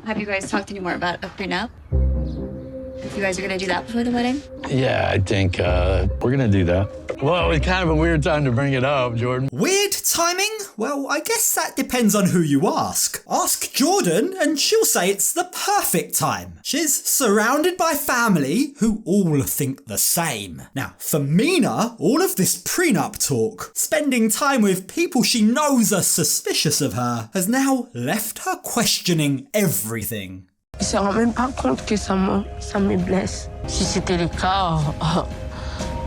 have you guys talked anymore about a prenup? If you guys are gonna do that before the wedding? Yeah, I think we're gonna do that. Well, it's kind of a weird time to bring it up, Jordan. Weird timing? Well, I guess that depends on who you ask. Ask Jordan and she'll say it's the perfect time. She's surrounded by family who all think the same. Now, for Mina, all of this prenup talk, spending time with people she knows are suspicious of her, has now left her questioning everything. Il se rend même pas compte que ça me blesse. Si c'était le cas,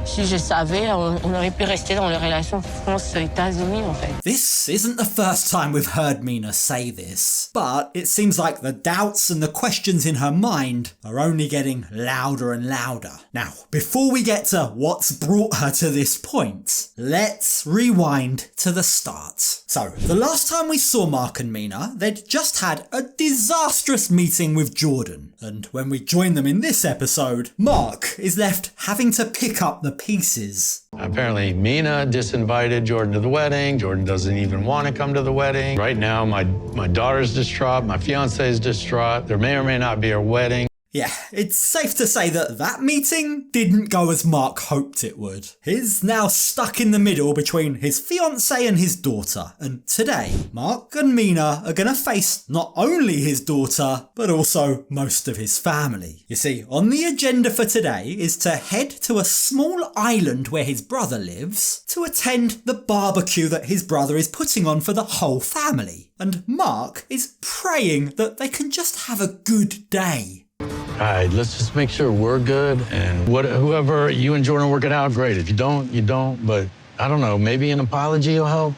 si je savais, on aurait pu rester dans les relations France-États-Unis en fait. This isn't the first time we've heard Mina say this, but it seems like the doubts and the questions in her mind are only getting louder and louder. Now, before we get to what's brought her to this point, let's rewind to the start. So, the last time we saw Mark and Mina, they'd just had a disastrous meeting with Jordan, and when we join them in this episode, Mark is left having to pick up the pieces. Apparently, Mina disinvited Jordan to the wedding. Jordan doesn't even want to come to the wedding. Right now, my daughter's distraught. My fiance is distraught. There may or may not be a wedding. Yeah, it's safe to say that that meeting didn't go as Mark hoped it would. He's now stuck in the middle between his fiancée and his daughter, and today, Mark and Mina are gonna face not only his daughter, but also most of his family. You see, on the agenda for today is to head to a small island where his brother lives to attend the barbecue that his brother is putting on for the whole family. And Mark is praying that they can just have a good day. All right, let's just make sure we're good, and whoever you and Jordan work it out, great. If you don't, you don't. But I don't know, maybe an apology will help.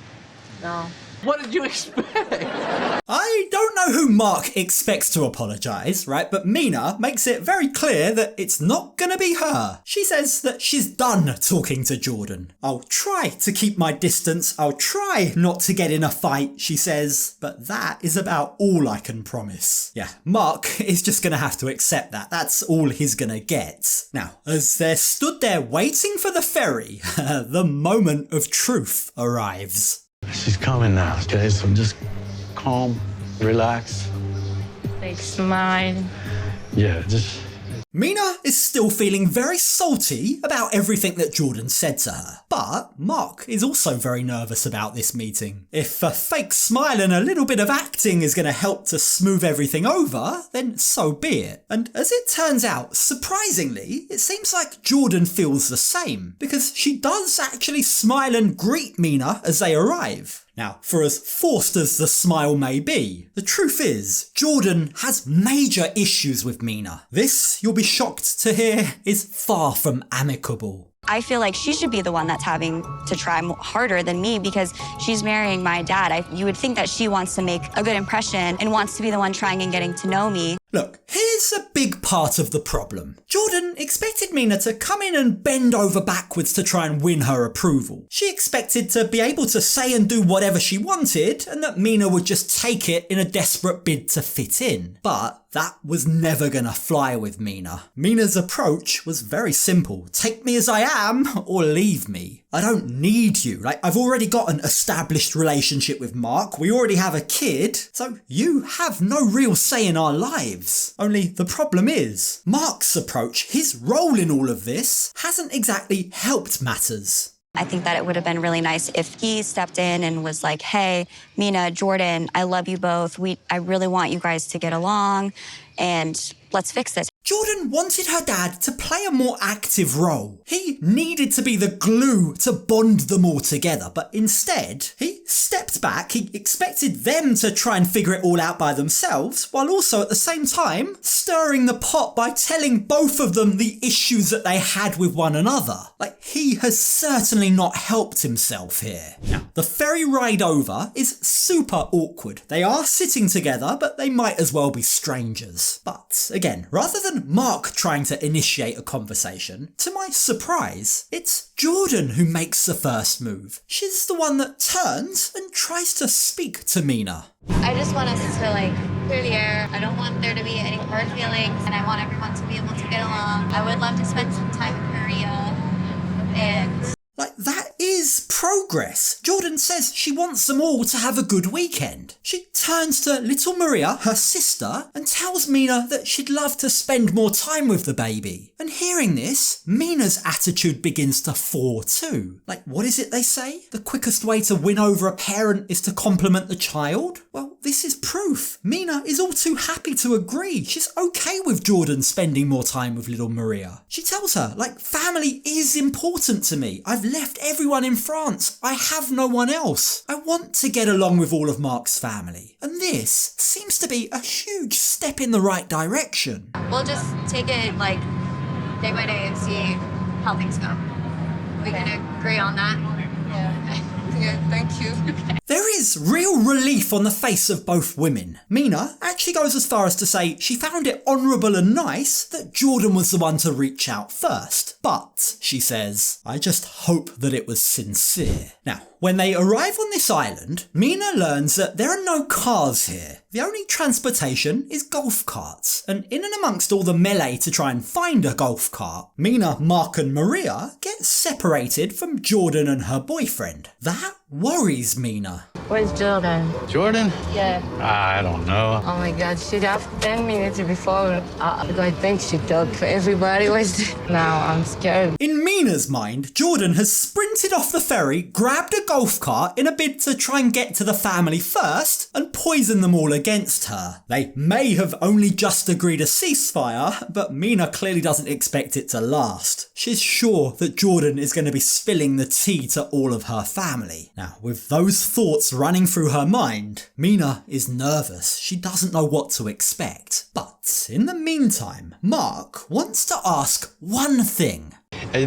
No. What did you expect? I don't know who Mark expects to apologise, right? But Mina makes it very clear that it's not gonna be her. She says that she's done talking to Jordan. I'll try to keep my distance. I'll try not to get in a fight, she says. But that is about all I can promise. Yeah, Mark is just gonna have to accept that. That's all he's gonna get. Now, as they're stood there waiting for the ferry, the moment of truth arrives. She's coming now, okay? So just calm, relax. Like smile. Yeah, just... Mina is still feeling very salty about everything that Jordan said to her, but Mark is also very nervous about this meeting. If a fake smile and a little bit of acting is going to help to smooth everything over, then so be it. And as it turns out, surprisingly, it seems like Jordan feels the same, because she does actually smile and greet Mina as they arrive. Now, for as forced as the smile may be, the truth is, Jordan has major issues with Mina. This, you'll be shocked to hear, is far from amicable. I feel like she should be the one that's having to try harder than me because she's marrying my dad. You would think that she wants to make a good impression and wants to be the one trying and getting to know me. Look, here's a big part of the problem. Jordan expected Mina to come in and bend over backwards to try and win her approval. She expected to be able to say and do whatever she wanted and that Mina would just take it in a desperate bid to fit in. But that was never gonna fly with Mina. Mina's approach was very simple. Take me as I am or leave me. I don't need you. I've already got an established relationship with Mark. We already have a kid. So you have no real say in our lives. Only the problem is, Mark's approach, his role in all of this, hasn't exactly helped matters. I think that it would have been really nice if he stepped in and was like, hey, Mina, Jordan, I love you both. I really want you guys to get along and let's fix this. Jordan wanted her dad to play a more active role. He needed to be the glue to bond them all together, but instead, he stepped back. He expected them to try and figure it all out by themselves, while also at the same time stirring the pot by telling both of them the issues that they had with one another. He has certainly not helped himself here. Now, the ferry ride over is super awkward. They are sitting together, but they might as well be strangers. But again, rather than Mark trying to initiate a conversation, to my surprise, it's Jordan who makes the first move. She's the one that turns and tries to speak to Mina. I just want us to clear the air. I don't want there to be any hard feelings, and I want everyone to be able to get along. I would love to spend some time in Korea, and that is progress. Jordan says she wants them all to have a good weekend. She turns to little Maria, her sister, and tells Mina that she'd love to spend more time with the baby. And hearing this, Mina's attitude begins to fall too. Like, what is it they say? The quickest way to win over a parent is to compliment the child? Well, this is proof. Mina is all too happy to agree. She's okay with Jordan spending more time with little Maria. She tells her, like, family is important to me. I've left everyone in France. I have no one else. I want to get along with all of Mark's family. And this seems to be a huge step in the right direction. We'll just take it like day by day and see how things go. We can agree on that. Yeah, thank you. There is real relief on the face of both women. Mina actually goes as far as to say she found it honourable and nice that Jordan was the one to reach out first. But, she says, I just hope that it was sincere. Now, when they arrive on this island, Mina learns that there are no cars here. The only transportation is golf carts. And in and amongst all the melee to try and find a golf cart, Mina, Mark and Maria get separated from Jordan and her boyfriend. That worries Mina. Where's Jordan? Jordan? Yeah. I don't know. Oh my God, she left 10 minutes before. I think she talked for everybody. Now I'm scared. In Mina's mind, Jordan has sprinted off the ferry, grabbed a golf cart in a bid to try and get to the family first and poison them all against her. They may have only just agreed a ceasefire, but Mina clearly doesn't expect it to last. She's sure that Jordan is going to be spilling the tea to all of her family. Now, with those thoughts running through her mind, Mina is nervous. She doesn't know what to expect. But in the meantime, Mark wants to ask one thing. Hey,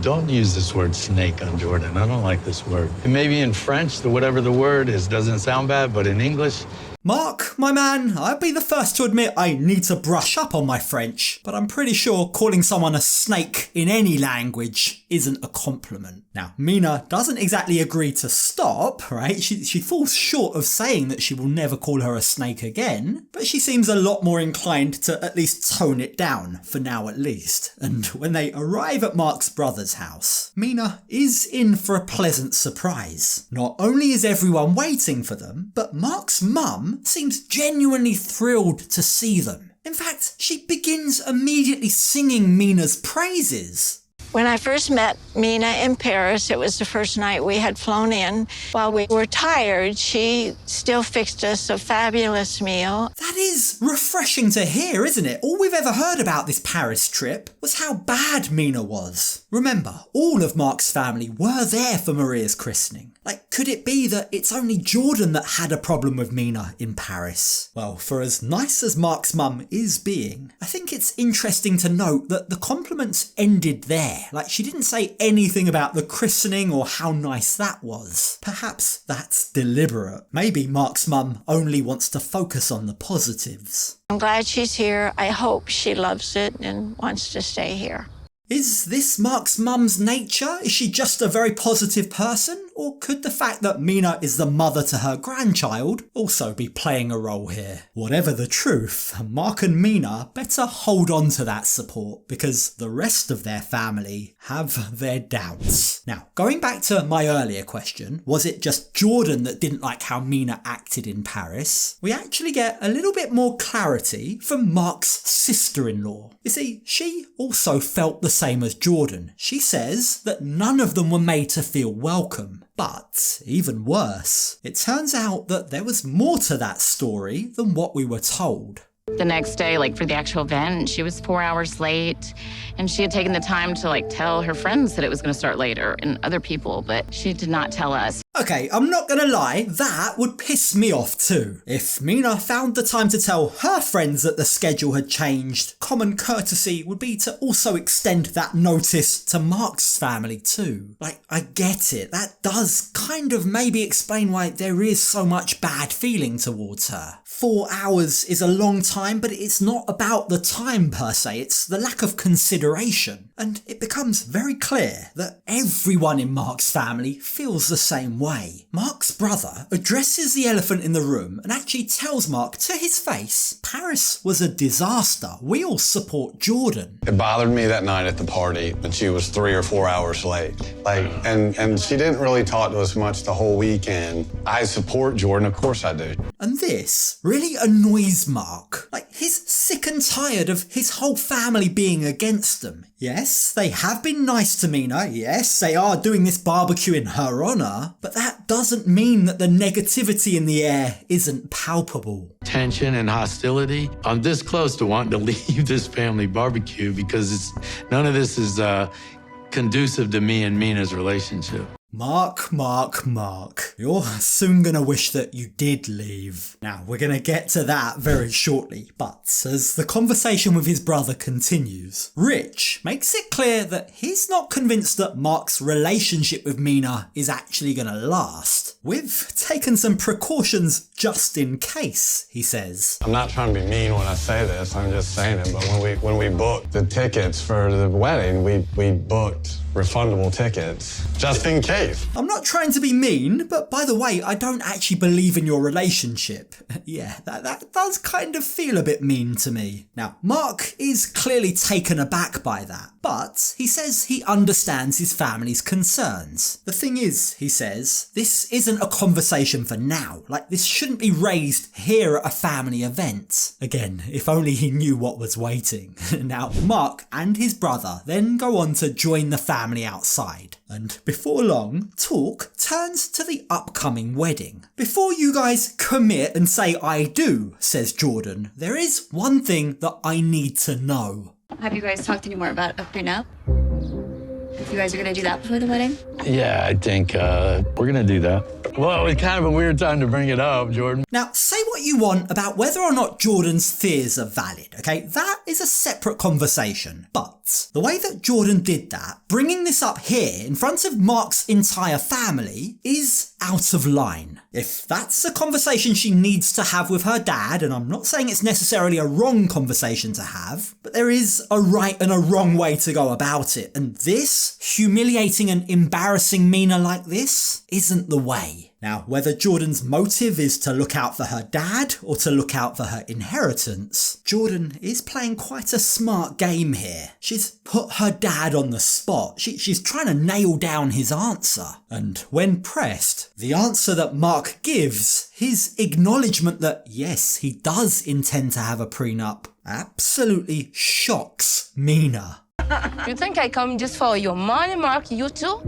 don't use this word snake on Jordan. I don't like this word. Maybe in French, whatever the word is, doesn't sound bad, but in English... Mark, my man, I'd be the first to admit I need to brush up on my French, but I'm pretty sure calling someone a snake in any language isn't a compliment. Now, Mina doesn't exactly agree to stop, right? She falls short of saying that she will never call her a snake again, but she seems a lot more inclined to at least tone it down, for now at least. And when they arrive at Mark's brother's house, Mina is in for a pleasant surprise. Not only is everyone waiting for them, but Mark's mum seems genuinely thrilled to see them. In fact, she begins immediately singing Mina's praises. When I first met Mina in Paris, it was the first night we had flown in. While we were tired, she still fixed us a fabulous meal. That is refreshing to hear, isn't it? All we've ever heard about this Paris trip was how bad Mina was. Remember, all of Mark's family were there for Maria's christening. Like, could it be that it's only Jordan that had a problem with Mina in Paris? Well, for as nice as Mark's mum is being, I think it's interesting to note that the compliments ended there. Like, she didn't say anything about the christening or how nice that was. Perhaps that's deliberate. Maybe Mark's mum only wants to focus on the positives. I'm glad she's here. I hope she loves it and wants to stay here. Is this Mark's mum's nature? Is she just a very positive person? Or could the fact that Mina is the mother to her grandchild also be playing a role here? Whatever the truth, Mark and Mina better hold on to that support because the rest of their family have their doubts. Now, going back to my earlier question, was it just Jordan that didn't like how Mina acted in Paris? We actually get a little bit more clarity from Mark's sister-in-law. You see, she also felt the same as Jordan. She says that none of them were made to feel welcome. But, even worse, it turns out that there was more to that story than what we were told. The next day, for the actual event, she was 4 hours late, and she had taken the time to, tell her friends that it was going to start later, and other people, but she did not tell us. Okay, I'm not gonna lie, that would piss me off too. If Mina found the time to tell her friends that the schedule had changed, common courtesy would be to also extend that notice to Mark's family too. I get it, that does kind of maybe explain why there is so much bad feeling towards her. 4 hours is a long time, but it's not about the time per se, it's the lack of consideration. And it becomes very clear that everyone in Mark's family feels the same way. Mark's brother addresses the elephant in the room and actually tells Mark to his face, Paris was a disaster. We all support Jordan. It bothered me that night at the party that she was 3 or 4 hours late. And she didn't really talk to us much the whole weekend. I support Jordan, of course I do. And this really annoys Mark. He's sick and tired of his whole family being against them. Yes, they have been nice to Mina. Yes, they are doing this barbecue in her honour. But that doesn't mean that the negativity in the air isn't palpable. Tension and hostility. I'm this close to wanting to leave this family barbecue because none of this is conducive to me and Mina's relationship. Mark. You're soon gonna wish that you did leave. Now, we're gonna get to that very shortly, but as the conversation with his brother continues, Rich makes it clear that he's not convinced that Mark's relationship with Mina is actually gonna last. We've taken some precautions just in case, he says. I'm not trying to be mean when I say this, I'm just saying it, but when we booked the tickets for the wedding, we booked refundable tickets, just in case. I'm not trying to be mean, but by the way, I don't actually believe in your relationship. Yeah, that does kind of feel a bit mean to me. Now, Mark is clearly taken aback by that, but he says he understands his family's concerns. The thing is, he says, this isn't a conversation for now. This shouldn't be raised here at a family event. Again, if only he knew what was waiting. Now, Mark and his brother then go on to join the family outside, and before long, talk turns to the upcoming wedding. Before you guys commit and say I do, says Jordan, there is one thing that I need to know. Have you guys talked anymore about a prenup? If you guys are gonna do that before the wedding? Yeah, I think we're gonna do that. Well, it's kind of a weird time to bring it up, Jordan. Now, say what you want about whether or not Jordan's fears are valid, okay? That is a separate conversation. But the way that Jordan did that, bringing this up here in front of Mark's entire family, is out of line. If that's a conversation she needs to have with her dad, and I'm not saying it's necessarily a wrong conversation to have, but there is a right and a wrong way to go about it. And this, humiliating and embarrassing Mina like this, isn't the way. Now, whether Jordan's motive is to look out for her dad or to look out for her inheritance, Jordan is playing quite a smart game here. She's put her dad on the spot. She's trying to nail down his answer. And when pressed, the answer that Mark gives, his acknowledgement that yes, he does intend to have a prenup, absolutely shocks Mina. You think I come just for your money, Mark? You too?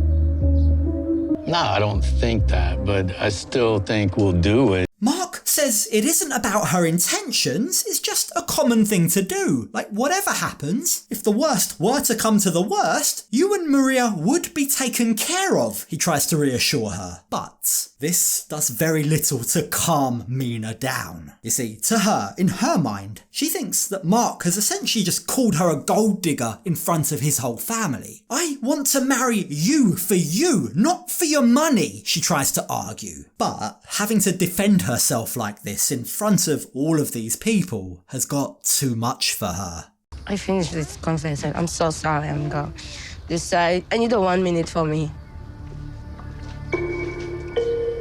No, I don't think that, but I still think we'll do it. Mark says it isn't about her intentions, it's just a common thing to do. Whatever happens, if the worst were to come to the worst, you and Maria would be taken care of, he tries to reassure her. But this does very little to calm Mina down. You see, to her, in her mind, she thinks that Mark has essentially just called her a gold digger in front of his whole family. I want to marry you for you, not for your money, she tries to argue. But having to defend herself like this in front of all of these people has got too much for her. I finished this conversation. I'm so sorry, I'm going. I need a 1 minute for me.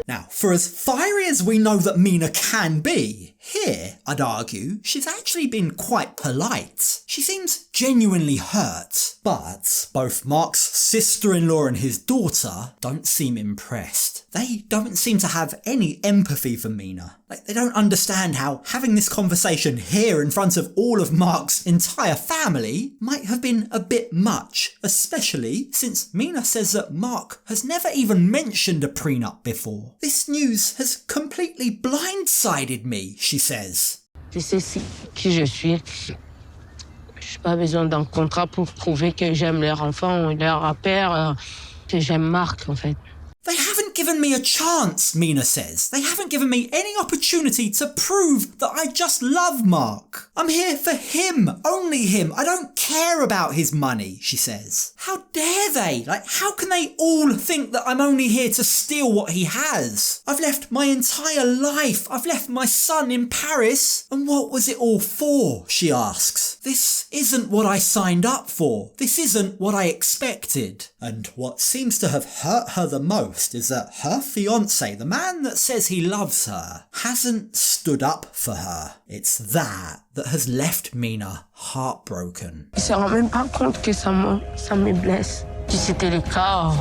Now, for as fiery as we know that Mina can be, here, I'd argue, she's actually been quite polite. She seems genuinely hurt, but both Mark's sister-in-law and his daughter don't seem impressed. They don't seem to have any empathy for Mina. They don't understand how having this conversation here in front of all of Mark's entire family might have been a bit much, especially since Mina says that Mark has never even mentioned a prenup before. This news has completely blindsided me, she says. Tu sais qui je suis. Je n'ai pas besoin d'un contrat pour prouver que j'aime leur enfant ou leur père, que j'aime Marc, en fait. They haven't given given me a chance, Mina says. They haven't given me any opportunity to prove that I just love Mark. I'm here for him, only him. I don't care about his money, she says. How dare they? Like, how can they all think that I'm only here to steal what he has? I've left my entire life. I've left my son in Paris. And what was it all for? She asks. This isn't what I signed up for. This isn't what I expected. And what seems to have hurt her the most is that her fiancé, the man that says he loves her, hasn't stood up for her. It's that has left Mina heartbroken. Il se rend même pas compte que ça me blesse. Si c'était le cas,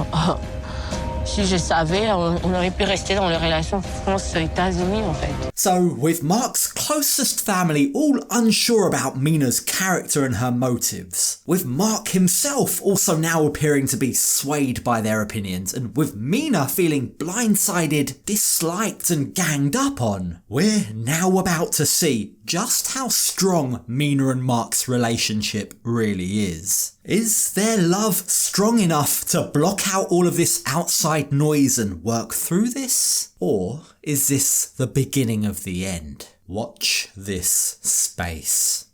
si je savais, on aurait pu rester dans les relations France-États-Unis en fait. So, with Mark's closest family all unsure about Mina's character and her motives, with Mark himself also now appearing to be swayed by their opinions, and with Mina feeling blindsided, disliked and ganged up on, we're now about to see just how strong Mina and Mark's relationship really is. Is their love strong enough to block out all of this outside noise and work through this? Or is this the beginning of the end? Watch this space.